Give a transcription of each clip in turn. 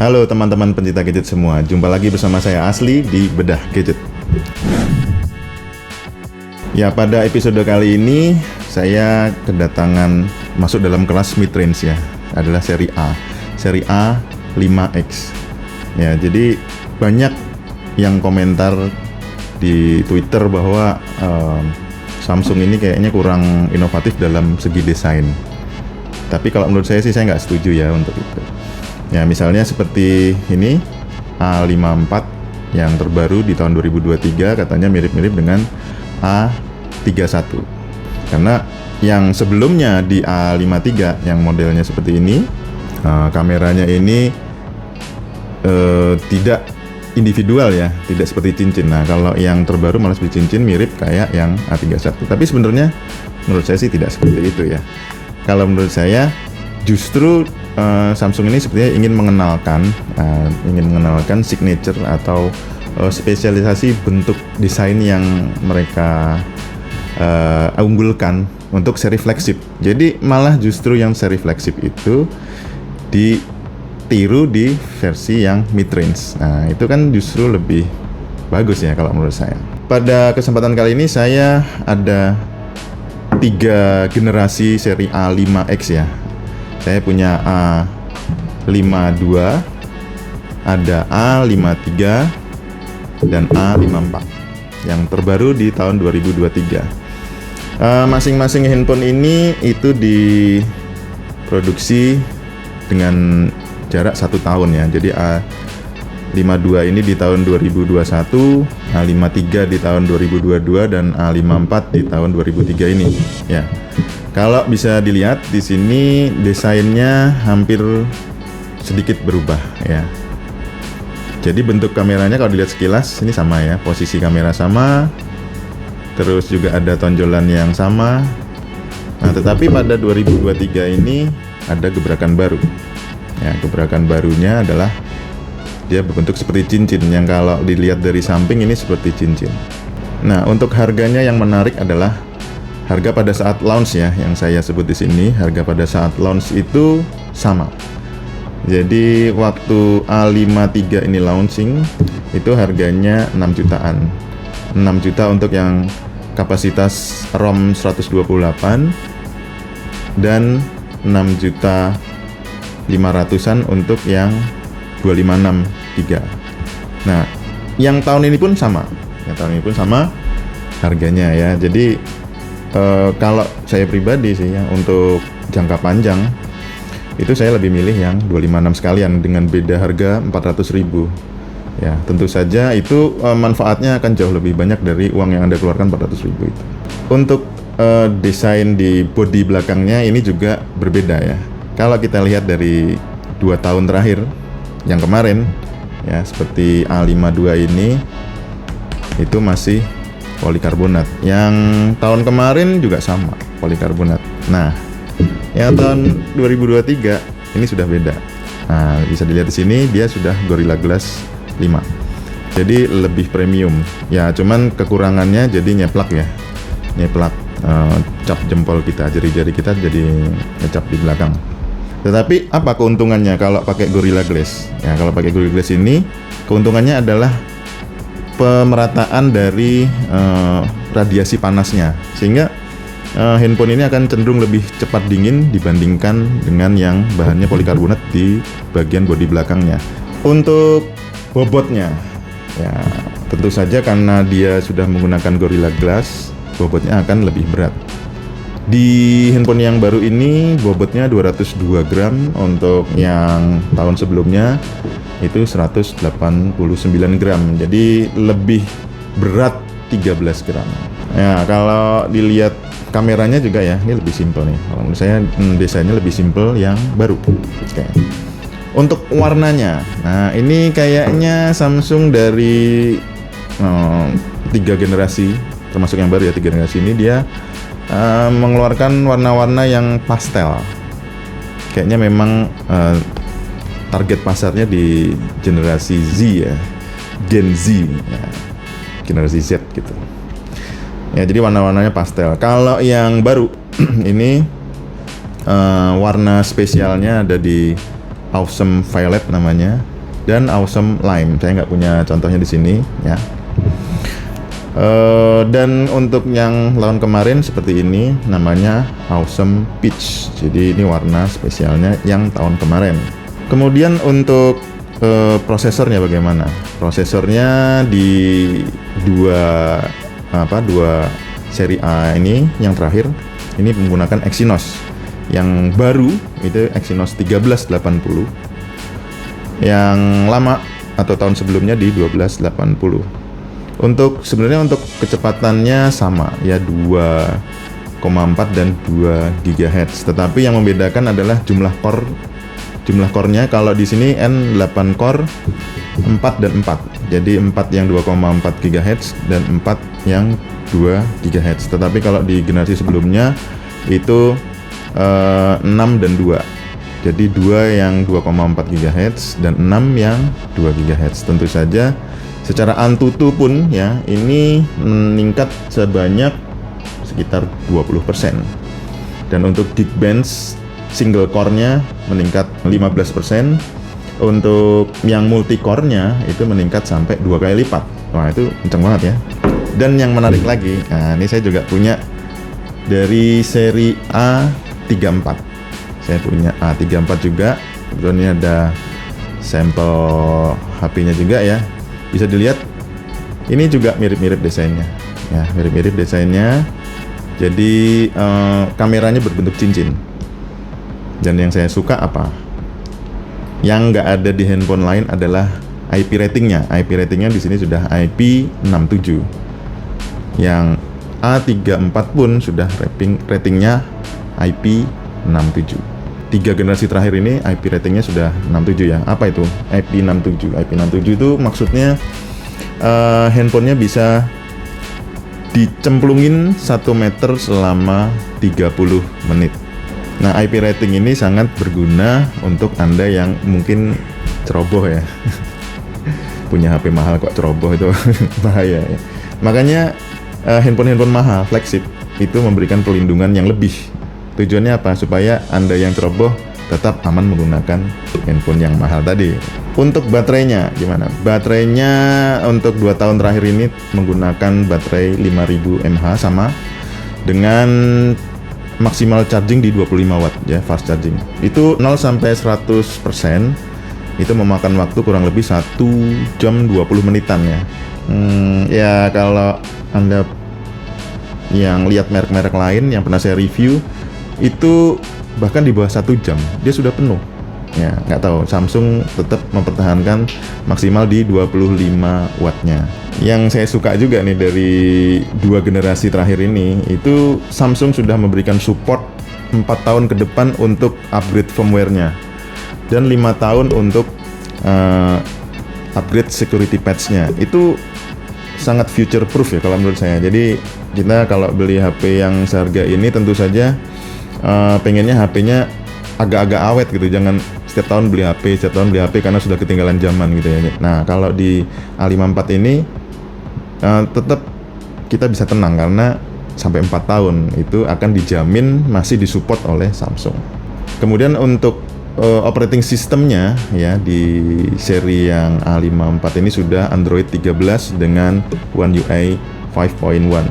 Halo teman-teman pencinta gadget semua, jumpa lagi bersama saya Asli di Bedah Gadget. Ya, pada episode kali ini saya kedatangan masuk dalam kelas mid-range ya, adalah seri A 5X. Ya, jadi banyak yang komentar di Twitter bahwa Samsung ini kayaknya kurang inovatif dalam segi desain. Tapi kalau menurut saya sih saya nggak setuju ya untuk itu. Ya, misalnya seperti ini A54 yang terbaru di tahun 2023 katanya mirip-mirip dengan A31. Karena yang sebelumnya di A53 yang modelnya seperti ini, kameranya ini tidak individual ya, tidak seperti cincin. Nah, kalau yang terbaru malah seperti cincin, mirip kayak yang A31. Tapi sebenarnya menurut saya sih tidak seperti itu ya. Kalau menurut saya justru Samsung ini sepertinya ingin mengenalkan signature atau spesialisasi bentuk desain yang mereka unggulkan untuk seri flagship. Jadi malah justru yang seri flagship itu ditiru di versi yang mid-range. Nah, itu kan justru lebih bagus ya kalau menurut saya. Pada kesempatan kali ini saya ada 3 generasi seri A5X ya. Saya punya A52, ada A53, dan A54 yang terbaru di tahun 2023. Masing-masing handphone ini itu diproduksi dengan jarak 1 tahun ya. Jadi A52 ini di tahun 2021, A53 di tahun 2022, dan A54 di tahun 2003 ini ya. Kalau bisa dilihat di sini desainnya hampir sedikit berubah ya. Jadi bentuk kameranya kalau dilihat sekilas ini sama ya, posisi kamera sama, terus juga ada tonjolan yang sama. Nah, tetapi pada 2023 ini ada gebrakan baru. Ya, gebrakan barunya adalah dia berbentuk seperti cincin, yang kalau dilihat dari samping ini seperti cincin. Nah, untuk harganya yang menarik adalah harga pada saat launch ya, yang saya sebut di sini, harga pada saat launch itu sama. Jadi waktu A53 ini launching itu harganya 6 jutaan. 6 juta untuk yang kapasitas ROM 128 dan 6 juta 500-an untuk yang 256 GB. Nah, yang tahun ini pun sama. Yang tahun ini pun sama harganya ya. Jadi kalau saya pribadi sih ya, untuk jangka panjang itu saya lebih milih yang 256 sekalian dengan beda harga 400.000 ya. Tentu saja itu manfaatnya akan jauh lebih banyak dari uang yang Anda keluarkan 400.000 itu. Untuk desain di bodi belakangnya ini juga berbeda ya. Kalau kita lihat dari 2 tahun terakhir yang kemarin ya, seperti A52 ini itu masih polikarbonat. Yang tahun kemarin juga sama, polikarbonat. Nah, yang tahun 2023 ini sudah beda. Nah, bisa dilihat di sini dia sudah Gorilla Glass 5. Jadi lebih premium. Ya, cuman kekurangannya jadi nyeplak ya. Nyeplak cap jempol kita, jari-jari kita jadi ngecap di belakang. Tetapi apa keuntungannya kalau pakai Gorilla Glass? Ya, kalau pakai Gorilla Glass ini keuntungannya adalah pemerataan dari radiasi panasnya, sehingga handphone ini akan cenderung lebih cepat dingin dibandingkan dengan yang bahannya polikarbonat di bagian bodi belakangnya. Untuk bobotnya ya, tentu saja karena dia sudah menggunakan Gorilla Glass, bobotnya akan lebih berat. Di handphone yang baru ini bobotnya 202 gram, untuk yang tahun sebelumnya itu 189 gram, jadi lebih berat 13 gram. Ya, kalau dilihat kameranya juga ya, ini lebih simple nih. Kalau menurut saya desainnya lebih simple yang baru. Oke. Untuk warnanya, nah ini kayaknya Samsung dari 3 generasi, termasuk yang baru ya, 3 generasi ini dia mengeluarkan warna-warna yang pastel. Kayaknya memang target pasarnya di generasi Z ya, Gen Z ya, generasi Z gitu ya. Jadi warna-warnanya pastel. Kalau yang baru ini warna spesialnya ada di Awesome Violet namanya. dan Awesome Lime. Saya nggak punya contohnya di sini ya. Dan untuk yang lawan kemarin seperti ini namanya Awesome Peach. Jadi ini warna spesialnya yang tahun kemarin. Kemudian untuk prosesornya bagaimana? Prosesornya di dua seri A ini yang terakhir ini menggunakan Exynos. Yang baru itu Exynos 1380. Yang lama atau tahun sebelumnya di 1280. Sebenarnya untuk kecepatannya sama ya, 2,4 dan 2 GHz. Tetapi yang membedakan adalah jumlah core-nya. Kalau di sini N8 core 4 dan 4. Jadi 4 yang 2,4 GHz dan 4 yang 2 GHz. Tetapi kalau di generasi sebelumnya itu 6 dan 2. Jadi 2 yang 2,4 GHz dan 6 yang 2 GHz. Tentu saja secara Antutu pun ya ini meningkat sebanyak sekitar 20%. Dan untuk Geekbench single core-nya meningkat 15%. Untuk yang multi core-nya itu meningkat sampai 2 kali lipat. Wah, itu kenceng banget ya. Dan yang menarik lagi, nah ini saya juga punya dari seri A34. Saya punya A34 juga. Kemudian ini ada sampel HP-nya juga ya. Bisa dilihat ini juga mirip-mirip desainnya. Ya, mirip-mirip desainnya. Jadi kameranya berbentuk cincin. Dan yang saya suka apa? Yang nggak ada di handphone lain adalah IP ratingnya. IP ratingnya di sini sudah IP67. Yang A34 pun sudah ratingnya IP67. 3 generasi terakhir ini IP ratingnya sudah 67 ya. Apa itu IP67? IP67 itu maksudnya handphonenya bisa dicemplungin 1 meter selama 30 menit. Nah, IP rating ini sangat berguna untuk Anda yang mungkin ceroboh ya. Punya HP mahal kok ceroboh, itu bahaya ya. Makanya handphone mahal, flagship itu memberikan perlindungan yang lebih. Tujuannya apa? Supaya Anda yang ceroboh tetap aman menggunakan handphone yang mahal tadi. Untuk baterainya gimana? Baterainya untuk 2 tahun terakhir ini menggunakan baterai 5000 mAh sama dengan maksimal charging di 25 watt ya, fast charging. Itu 0 sampai 100% itu memakan waktu kurang lebih 1 jam 20 menitan ya. Ya kalau Anda yang lihat merek-merek lain yang pernah saya review itu bahkan di bawah 1 jam dia sudah penuh. Ya, nggak tahu, Samsung tetap mempertahankan maksimal di 25 wattnya. Yang saya suka juga nih dari 2 generasi terakhir ini, itu Samsung sudah memberikan support 4 tahun ke depan untuk upgrade firmware-nya dan 5 tahun untuk upgrade security patch-nya. Itu sangat future proof ya kalau menurut saya. Jadi kita kalau beli HP yang seharga ini tentu saja pengennya HP-nya agak-agak awet gitu, jangan setiap tahun beli HP karena sudah ketinggalan zaman gitu ya. Nah, kalau di A54 ini tetap kita bisa tenang karena sampai 4 tahun itu akan dijamin masih disupport oleh Samsung. Kemudian untuk operating systemnya ya di seri yang A54 ini sudah Android 13 dengan One UI 5.1.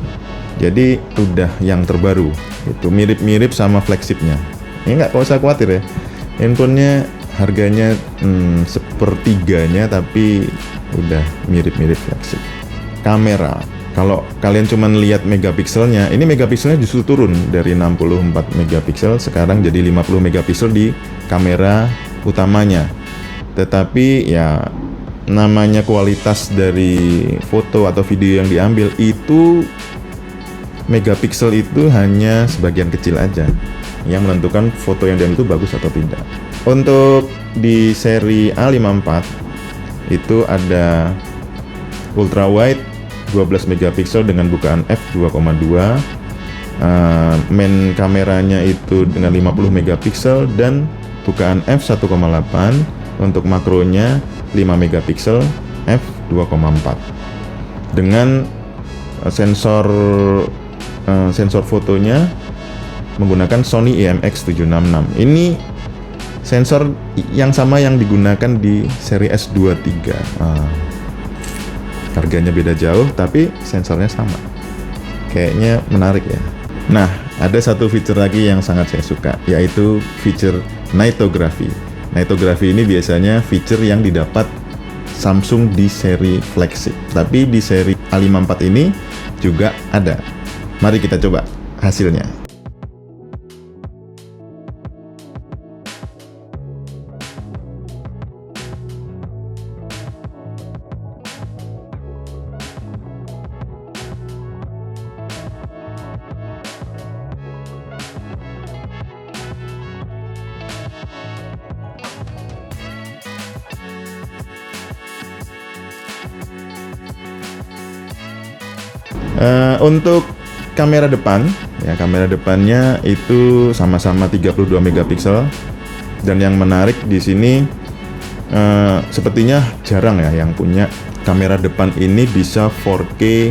Jadi udah yang terbaru. Itu mirip-mirip sama flagshipnya. Ini nggak usah khawatir ya. Handphonenya harganya sepertiganya tapi udah mirip-mirip flagship. Kamera, kalau kalian cuman lihat megapikselnya, ini megapikselnya justru turun dari 64 megapiksel sekarang jadi 50 megapiksel di kamera utamanya. Tetapi ya namanya kualitas dari foto atau video yang diambil itu, megapiksel itu hanya sebagian kecil aja yang menentukan foto yang diambil itu bagus atau tidak. Untuk di seri A54 itu ada ultra wide 12 megapiksel dengan bukaan f2,2, main kameranya itu dengan 50 megapiksel dan bukaan f1,8, untuk makronya 5 megapiksel f2,4 dengan sensor fotonya menggunakan Sony IMX766. Ini sensor yang sama yang digunakan di seri S23. Harganya beda jauh, tapi sensornya sama. Kayaknya menarik ya. Nah, ada satu fitur lagi yang sangat saya suka, yaitu fitur nightography. Nightography ini biasanya fitur yang didapat Samsung di seri flagship, tapi di seri A54 ini juga ada. Mari kita coba hasilnya. Untuk kamera depan, ya kamera depannya itu sama-sama 32 megapiksel, dan yang menarik di sini sepertinya jarang ya yang punya kamera depan ini bisa 4K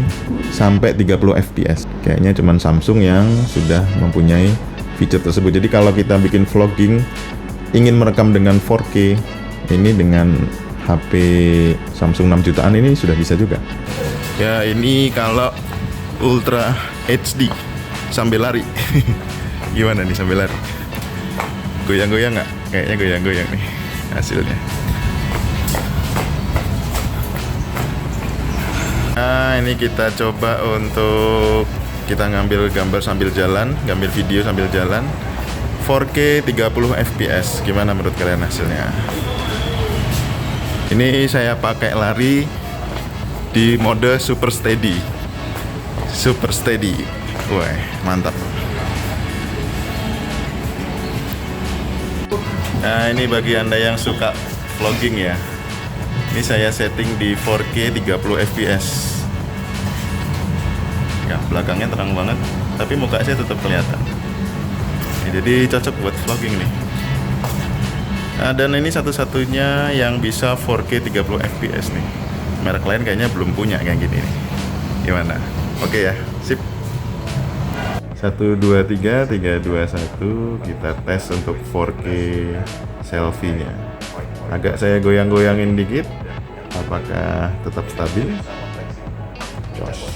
sampai 30 fps. Kayaknya cuman Samsung yang sudah mempunyai fitur tersebut. Jadi kalau kita bikin vlogging ingin merekam dengan 4K, ini dengan HP Samsung 6 jutaan ini sudah bisa juga. Ya, ini kalau Ultra HD sambil lari. Gimana nih sambil lari? Goyang-goyang nggak? Kayaknya goyang-goyang nih hasilnya. Nah, ini kita coba untuk kita ngambil gambar sambil jalan, ngambil video sambil jalan. 4K 30 fps. Gimana menurut kalian hasilnya? Ini saya pakai lari di mode super steady. Super steady. Wah, mantap. Nah, ini bagi Anda yang suka vlogging ya. Ini saya setting di 4K 30 fps. Ya, belakangnya terang banget, tapi muka saya tetap kelihatan. Jadi cocok buat vlogging nih. Nah, dan ini satu-satunya yang bisa 4K 30 fps nih. Merek lain kayaknya belum punya kayak gini nih. Gimana? Oke ya, sip. 1, 2, 3, 3, 2, 1. Kita tes untuk 4K selfie-nya. Agak saya goyang-goyangin dikit. Apakah tetap stabil? Josh.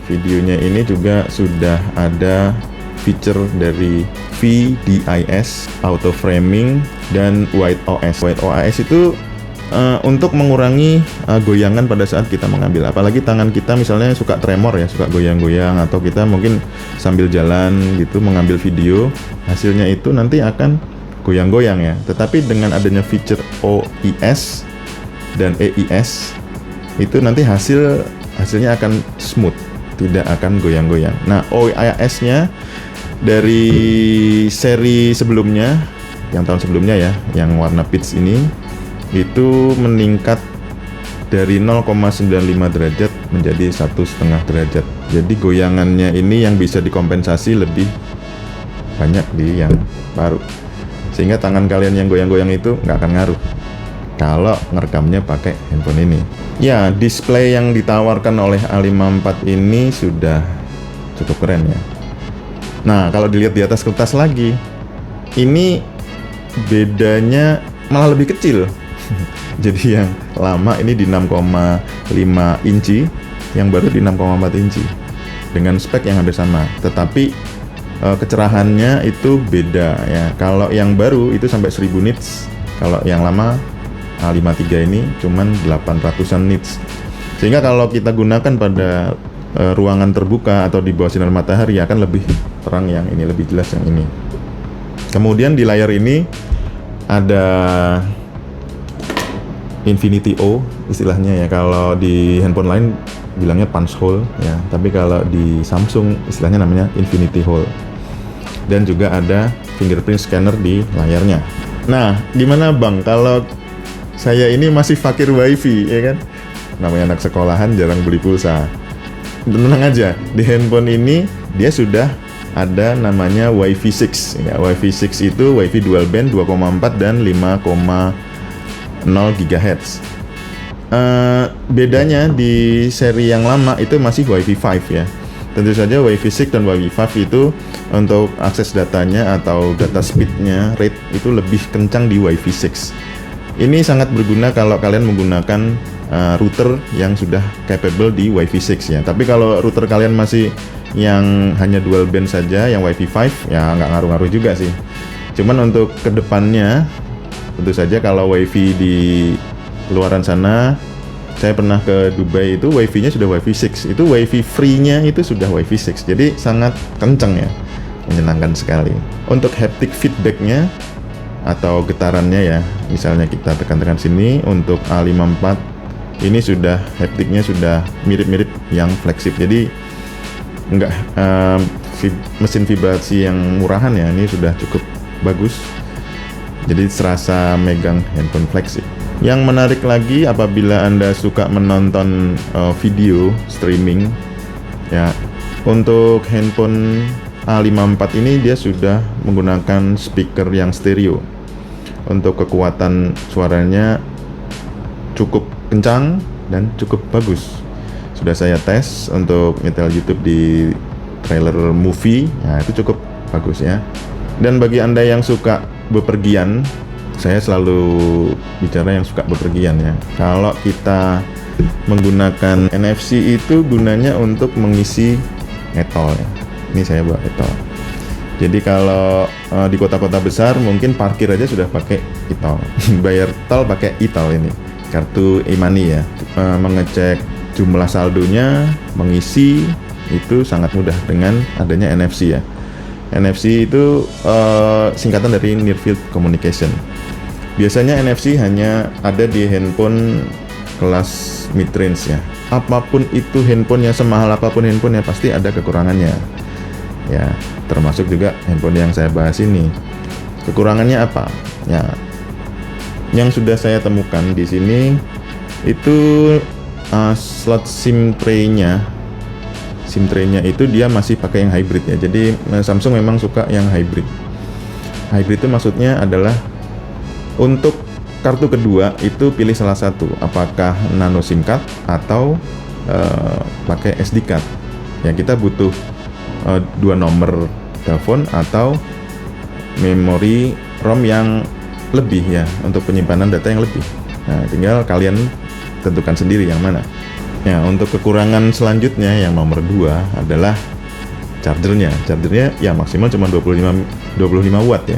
Videonya ini juga sudah ada fitur dari VDIS, Auto Framing, dan White OS. White OS itu untuk mengurangi goyangan pada saat kita mengambil, apalagi tangan kita misalnya suka tremor ya, suka goyang-goyang, atau kita mungkin sambil jalan gitu mengambil video, hasilnya itu nanti akan goyang-goyang ya. Tetapi dengan adanya fitur OIS dan EIS itu nanti hasilnya akan smooth, tidak akan goyang-goyang. Nah, OIS-nya dari seri sebelumnya, yang tahun sebelumnya ya, yang warna peach ini, itu meningkat dari 0,95 derajat menjadi 1,5 derajat. Jadi goyangannya ini yang bisa dikompensasi lebih banyak di yang baru, sehingga tangan kalian yang goyang-goyang itu nggak akan ngaruh kalau ngerekamnya pakai handphone ini. Ya, display yang ditawarkan oleh A54 ini sudah cukup keren ya. Nah, kalau dilihat di atas kertas lagi, ini bedanya malah lebih kecil. Jadi yang lama ini di 6,5 inci, yang baru di 6,4 inci, dengan spek yang hampir sama, tetapi kecerahannya itu beda ya. Kalau yang baru itu sampai 1000 nits, kalau yang lama A53 ini cuman 800-an nits. Sehingga kalau kita gunakan pada ruangan terbuka atau di bawah sinar matahari akan lebih terang yang ini, lebih jelas yang ini. Kemudian di layar ini ada Infinity O istilahnya ya. Kalau di handphone lain bilangnya punch hole ya, tapi kalau di Samsung istilahnya namanya Infinity Hole. Dan juga ada fingerprint scanner di layarnya. Nah, gimana Bang kalau saya ini masih fakir wifi ya kan? Namanya anak sekolahan jarang beli pulsa. Tenang aja, di handphone ini dia sudah ada namanya Wi-Fi 6 ya. Wi-Fi 6 itu Wi-Fi dual band 2,4 dan 5,0 GHz. Bedanya di seri yang lama itu masih Wi-Fi 5 ya. Tentu saja Wi-Fi 6 dan Wi-Fi 5 itu untuk akses datanya atau data speednya, rate itu lebih kencang di Wi-Fi 6. Ini sangat berguna kalau kalian menggunakan router yang sudah capable di Wi-Fi 6 ya. Tapi kalau router kalian masih yang hanya dual band saja, yang Wi-Fi 5, ya nggak ngaruh-ngaruh juga sih. Cuman untuk kedepannya, tentu saja kalau Wi-Fi di luaran sana, saya pernah ke Dubai itu Wi-Fi-nya sudah Wi-Fi 6, itu Wi-Fi free-nya itu sudah Wi-Fi 6, jadi sangat kencang ya, menyenangkan sekali. Untuk haptic feedback-nya atau getarannya ya, misalnya kita tekan-tekan sini, untuk A54 ini sudah haptiknya sudah mirip-mirip yang flagship, jadi enggak mesin vibrasi yang murahan ya, ini sudah cukup bagus, jadi serasa megang handphone flagship. Yang menarik lagi apabila Anda suka menonton video streaming ya, untuk handphone A54 ini dia sudah menggunakan speaker yang stereo. Untuk kekuatan suaranya cukup kencang dan cukup bagus. Sudah saya tes untuk nyetel YouTube di trailer movie, ya itu cukup bagus ya. Dan bagi Anda yang suka bepergian, saya selalu bicara yang suka bepergian ya. Kalau kita menggunakan NFC itu gunanya untuk mengisi e-tol ya. Ini saya bawa e-tol. Jadi kalau di kota-kota besar mungkin parkir aja sudah pakai e-tol. Bayar tol pakai e-tol ini. Kartu e-money ya. Mengecek jumlah saldonya, mengisi itu sangat mudah dengan adanya NFC ya. NFC itu singkatan dari Near Field Communication. Biasanya NFC hanya ada di handphone kelas mid-range ya. Apapun itu handphonenya, semahal apapun handphonenya, pasti ada kekurangannya. Ya, termasuk juga handphone yang saya bahas ini. Kekurangannya apa? Ya, yang sudah saya temukan di sini itu slot SIM tray-nya. SIM tray-nya itu dia masih pakai yang hybrid ya. Jadi Samsung memang suka yang hybrid. Hybrid itu maksudnya adalah untuk kartu kedua itu pilih salah satu, apakah nano SIM card atau pakai SD card. Ya kita butuh 2 nomor telepon atau memori ROM yang lebih ya, untuk penyimpanan data yang lebih. Nah, tinggal kalian tentukan sendiri yang mana. Ya, untuk kekurangan selanjutnya yang nomor 2 adalah chargernya. Chargernya ya maksimal cuma 25 watt ya.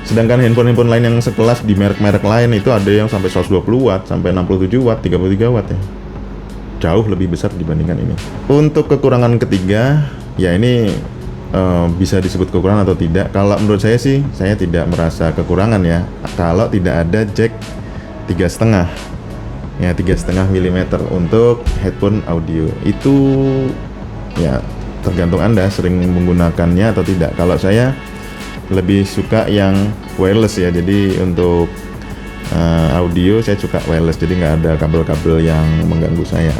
Sedangkan handphone-handphone lain yang sekelas di merek-merek lain itu ada yang sampai 120 watt, sampai 67 watt, 33 watt ya. Jauh lebih besar dibandingkan ini. Untuk kekurangan ketiga, ya ini bisa disebut kekurangan atau tidak. Kalau menurut saya sih, saya tidak merasa kekurangan ya. Kalau tidak ada jack 3,5 ya, 3,5 mm untuk headphone audio. Itu ya tergantung Anda sering menggunakannya atau tidak. Kalau saya lebih suka yang wireless ya, jadi untuk audio saya suka wireless, jadi nggak ada kabel-kabel yang mengganggu saya.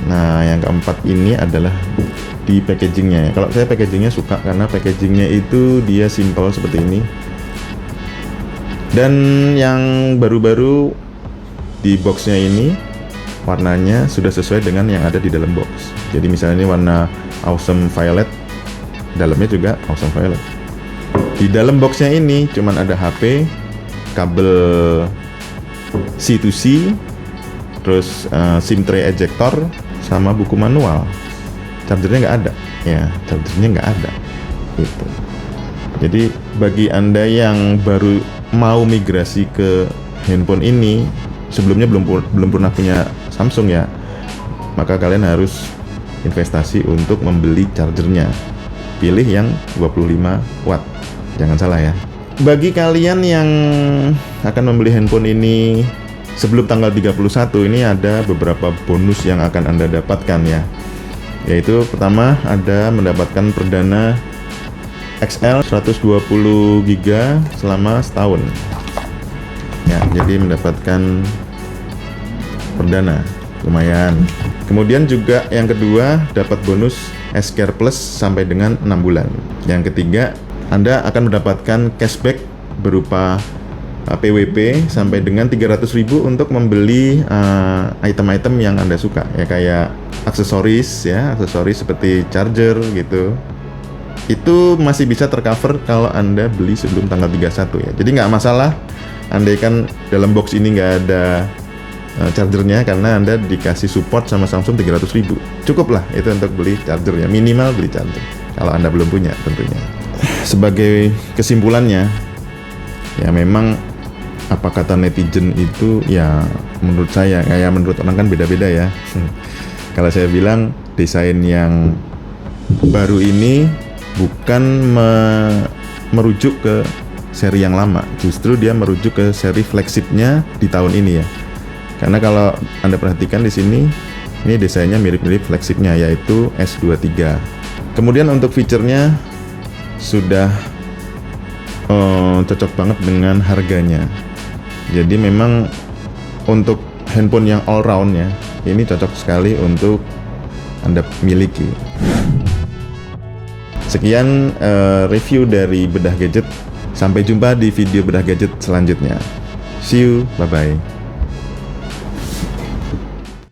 Nah, yang keempat ini adalah di packagingnya. Kalau saya packagingnya suka karena packagingnya itu dia simple seperti ini. Dan yang baru-baru di boxnya ini warnanya sudah sesuai dengan yang ada di dalam box. Jadi misalnya ini warna Awesome Violet, dalamnya juga Awesome Violet. Di dalam boxnya ini cuman ada HP, kabel C2C, terus SIM tray ejector, sama buku manual. Chargernya nggak ada, ya chargernya nggak ada. Gitu. Jadi bagi Anda yang baru mau migrasi ke handphone ini, sebelumnya belum pernah punya Samsung ya, maka kalian harus investasi untuk membeli chargernya. Pilih yang 25 watt. Jangan salah ya. Bagi kalian yang akan membeli handphone ini sebelum tanggal 31, ini ada beberapa bonus yang akan Anda dapatkan ya. Yaitu pertama ada mendapatkan perdana XL 120 GB selama setahun. Ya, jadi mendapatkan perdana, lumayan. Kemudian juga yang kedua dapat bonus S-Care Plus sampai dengan 6 bulan. Yang ketiga, Anda akan mendapatkan cashback berupa PWP sampai dengan 300.000 untuk membeli item-item yang Anda suka ya, kayak aksesoris seperti charger gitu. Itu masih bisa tercover kalau Anda beli sebelum tanggal 31 ya. Jadi nggak masalah andaikan dalam box ini nggak ada chargernya, karena Anda dikasih support sama Samsung 300.000. Cukup lah itu untuk beli chargernya, minimal beli charger kalau Anda belum punya tentunya. Sebagai kesimpulannya ya, memang apa kata netizen itu ya, menurut saya, kayak menurut orang kan beda-beda ya. Kalau saya bilang desain yang baru ini bukan merujuk ke seri yang lama, justru dia merujuk ke seri flagshipnya di tahun ini ya. Karena kalau Anda perhatikan di sini, ini desainnya mirip-mirip flagshipnya, yaitu S23. Kemudian untuk fiturnya sudah cocok banget dengan harganya. Jadi memang untuk handphone yang all round ya, ini cocok sekali untuk Anda miliki. Sekian review dari Bedah Gadget. Sampai jumpa di video Bedah Gadget selanjutnya. See you, bye-bye.